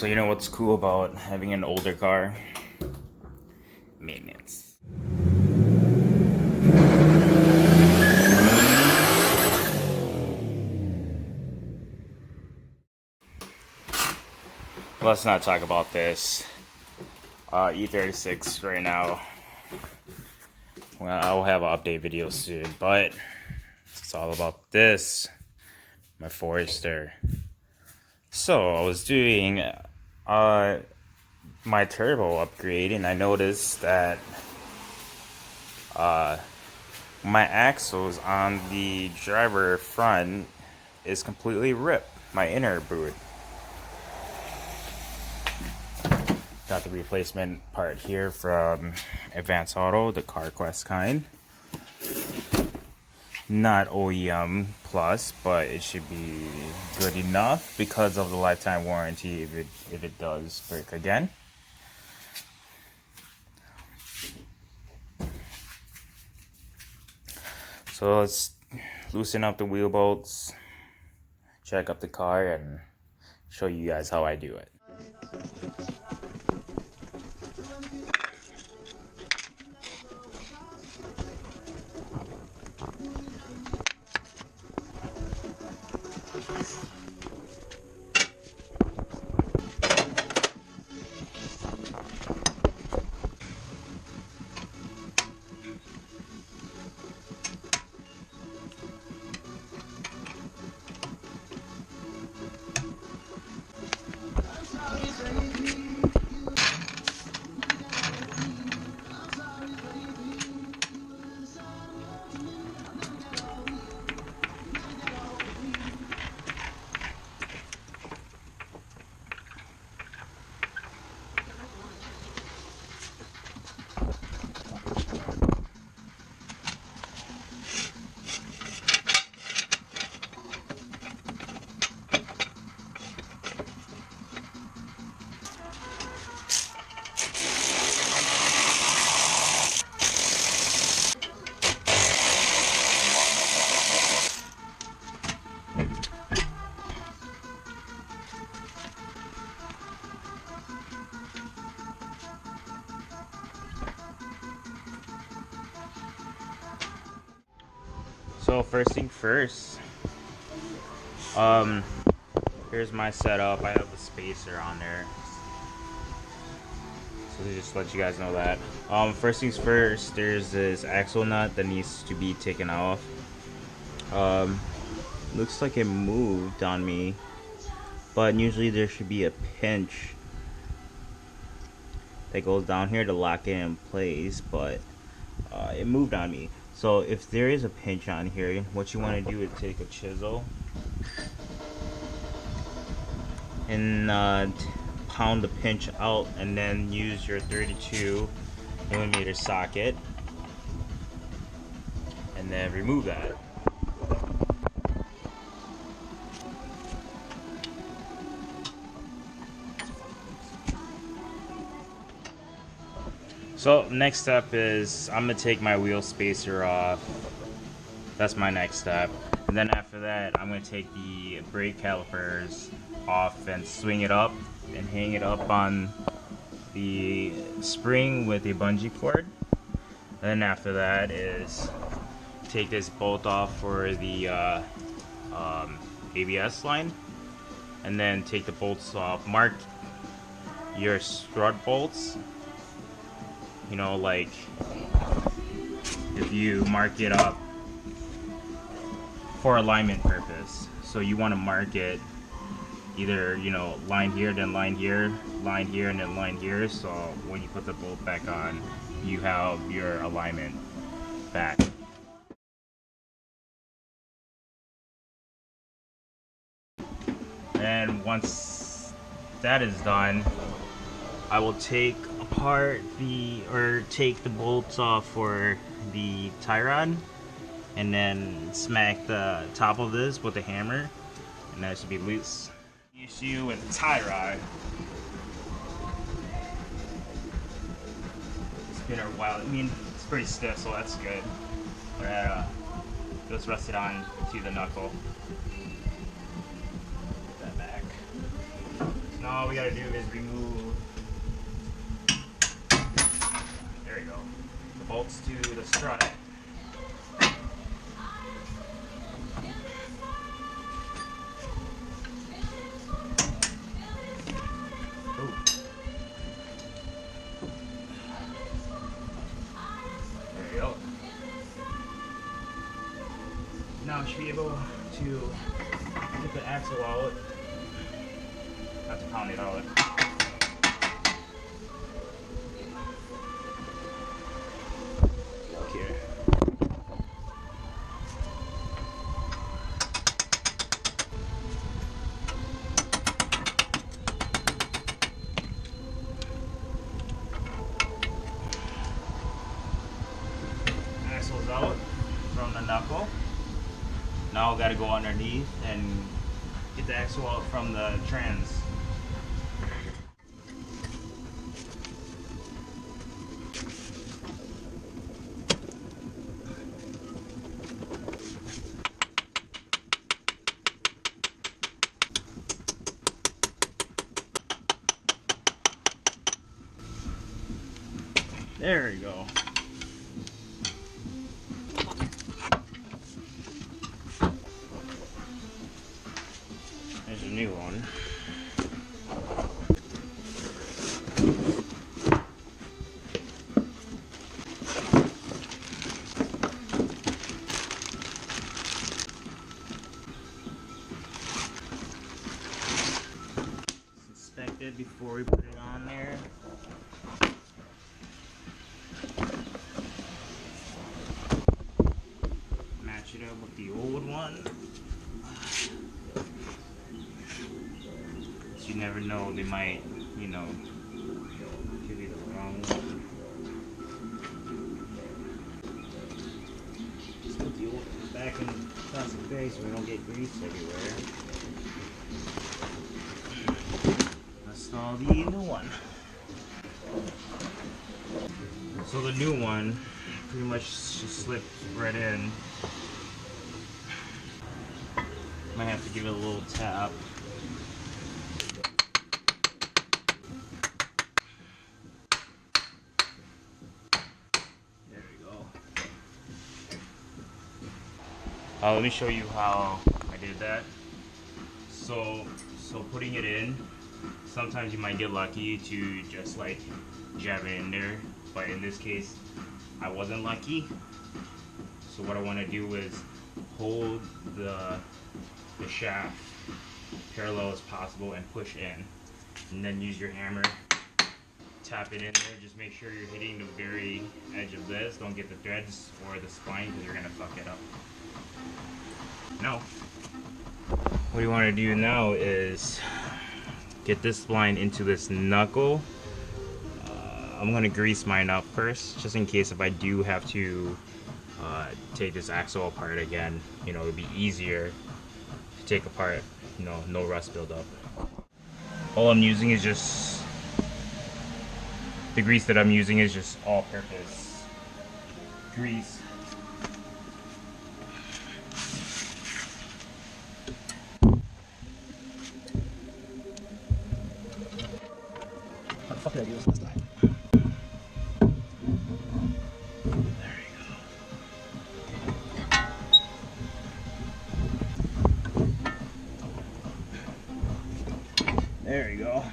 So you know what's cool about having an older car? Maintenance. Let's not talk about this. E36 right now. Well, I'll have an update video soon, but it's all about this. My Forester. So I was doing my turbo upgrade, and I noticed that my axles on the driver front is completely ripped. My inner boot. Got the replacement part here from Advance Auto, the CarQuest kind. Not OEM plus, but it should be good enough because of the lifetime warranty if it does break again. So let's loosen up the wheel bolts, check up the car, and show you guys how I do it. So first thing first, here's my setup. I have the spacer on there, so to just let you guys know that. First things first, there's this axle nut that needs to be taken off. Looks like it moved on me, but usually there should be a pinch that goes down here to lock it in place, but it moved on me. So if there is a pinch on here, what you want to do is take a chisel and pound the pinch out, and then use your 32mm socket and then remove that. So next step is I'm gonna take my wheel spacer off. That's my next step. And then after that, I'm gonna take the brake calipers off and swing it up and hang it up on the spring with a bungee cord. And then after that is take this bolt off for the ABS line, and then take the bolts off. Mark your strut bolts. You know, like if you mark it up for alignment purpose, so you want to mark it either, you know, line here, then line here, line here, and then line here, so when you put the bolt back on, you have your alignment back. And once that is done, I will take apart take the bolts off for the tie rod, and then smack the top of this with a hammer, and that should be loose. The issue with the tie rod, it's been a while. I mean, it's pretty stiff, so that's good. But just rest it on to the knuckle. Put that back. Now all we gotta do is remove, there you go, the bolts to the strut. There you go. Now I should be able to get the axle out. Have to pound it out. Okay. Axle's out from the knuckle. Now we gotta go underneath and get the axle out from the trans. There we go. There's a new one. Inspect it before we put it on there. Match it up with the old one. You never know, they might, you know, give you the wrong one. Let's put the old one back in the plastic bag so we don't get grease everywhere. Install the new one. So the new one pretty much just slipped right in. Might have to give it a little tap. Let me show you how I did that. So putting it in, sometimes you might get lucky to just like jab it in there, but in this case, I wasn't lucky. So what I want to do is hold the shaft parallel as possible and push in, and then use your hammer, tap it in there. Just make sure you're hitting the very edge of this. Don't get the threads or the spine because you're gonna fuck it up. Now, what you want to do now is get this spline into this knuckle. I'm going to grease mine up first, just in case if I do have to take this axle apart again, you know, it'll be easier to take apart, you know, no rust buildup. All I'm using is just, the grease that I'm using is just all-purpose grease. What the fuck did I do this last time? There you go.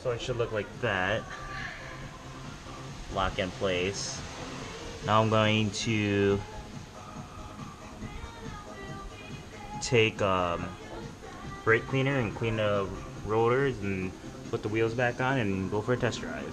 So it should look like that. Lock in place. Now I'm going to take brake cleaner and clean the rollers and put the wheels back on and go for a test drive.